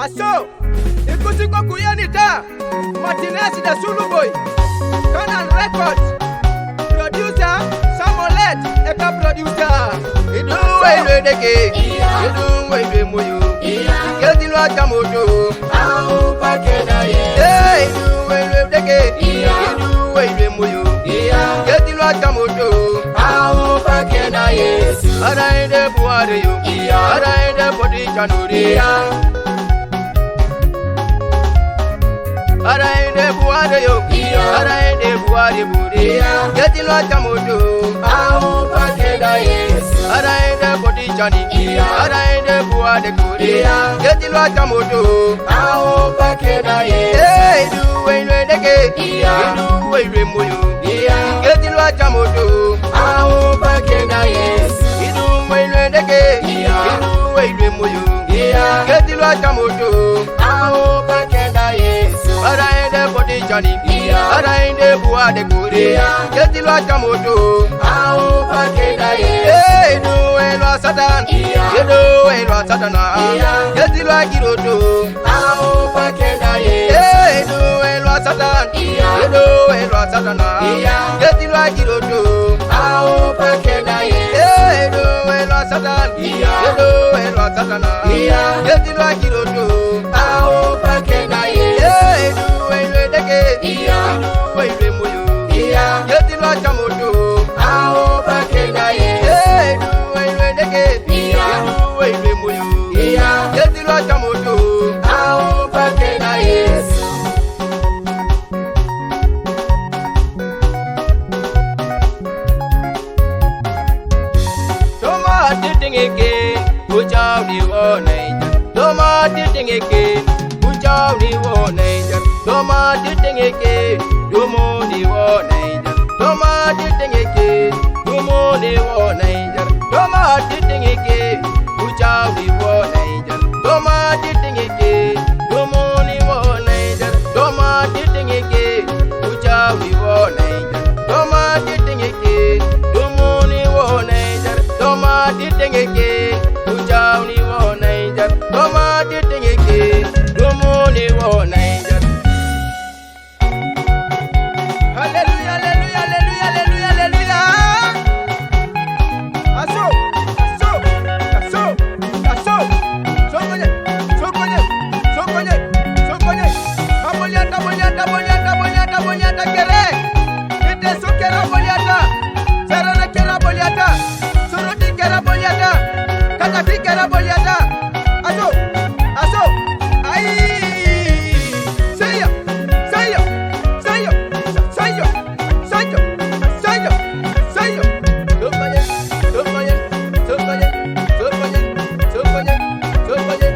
Aso, ikusiko kuyanita, Martinez the Zulu boy, Canon Records, producer, Samolet, Eka producer. Idu wele deke, idu wele moyo, Geti lo akamoto, Au pakena ye. Idu wele deke, idu wele moyo, Geti lo akamoto, Au pakena Yesu. Ara inde buare yo, Ara inde body chanuri. Ara inde buare yo, Ara inde buare buri. Geti lo akamoto, Au pakena Yesu. Ara inde body chani, Ara inde buare kuri. Geti lo akamoto, Au pakena Yesu. Idu wele deke, idu wele moyo, Geti lo akamoto, Au pakena Yesu. idu wele deke, idu wele moyo, Geti lo akamoto. Au pakena Yesu. Ara inde body chani, Ara inde buare kuri. Geti lo akamoto. Au pakena Yesu. Idu wele satan, idu wele satana. Geti lo akiroto. Au pakena Yesu. Idu wele satan, idu wele satana. Geti lo akiroto. Au pakena Yesu. Idu wele satan, idu wele satana. Geti lo akiroto. Au pakena Yesu. Idu wele deke, idu wele moyo. Geti lo akamoto. Au pakena Yesu. Idu wele deke, idu wele moyo. Geti lo akamoto. Au pakena Yesu. Toma titingeke, kuchao ni woneja. Toma titingeke, kuchao ni woneja. Toma titingeke, dumo ni woneja. Toma titingeke, dumo ni woneja. Toma titingeke, kuchao ni woneja. Toma titingeke, dumo ni woneja. Toma titingeke, kuchao ni woneja. Toma titingeke, dumo ni woneja. Toma titingeke, kuchao ni woneja. Toma titingeke, dumo ni woneja. Hallelujah, hallelujah, hallelujah, hallelujah, hallelujah. Aso, aso, aso, aso. Sokonye, sokonye, sokonye, sokonye. Aboliata, boliata, boliata, boliata, boliata, kere. Ite sukera boliata. Serana kera boliata. Suruti kera boliata. Kakati kera boliata. Aso, aso. Ai. Seyo, seyo, seyo, seyo, seyo, seyo, seyo. Sokonye, sokonye, sokonye, sokonye, sokonye, sokonye.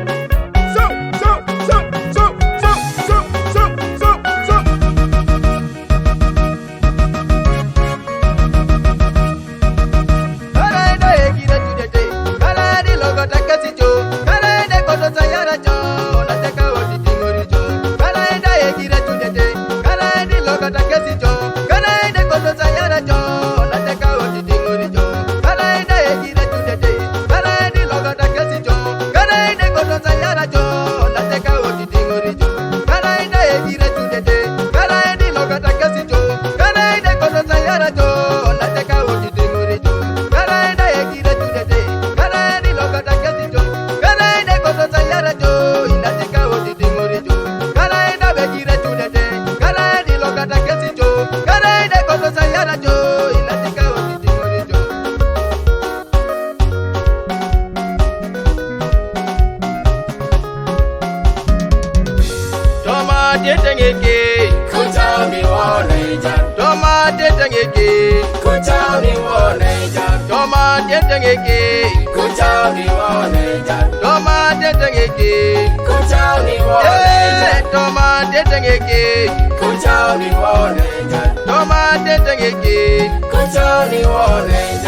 So, so, so, so, so, so, so, so, so. Karaende ekire tudete, karaende logota kesicho, karaende koto sayara cho, nataka otitingori cho. Karaende ekire tudete, karaende logota kesicho, karaende koto sayara cho, nataka otitingori cho. Karaende ekire tudete, karaende logota kesicho, karaende koto sayara cho, nataka otitingori cho. Karaende ekire tudete, karaende logota kesicho, karaende koto sayara cho, nataka otitingori cho. Karaende ekire tudete, karaende logota kesicho, karaende koto sayara cho, nataka otitingori cho. Karaende ekire tudete, karaende logota kesicho, karaende koto sayara cho, nataka otitingori cho. Toma tetengeke, Kuchao ni woneja. toma tetengeke, Kuchao ni woneja. toma tetengeke, Kuchao ni woneja. toma tetengeke. Kuchao ni woneja. Toma tetengeke, Kuchao ni woneja. toma tetengeke. Kuchao ni woneja.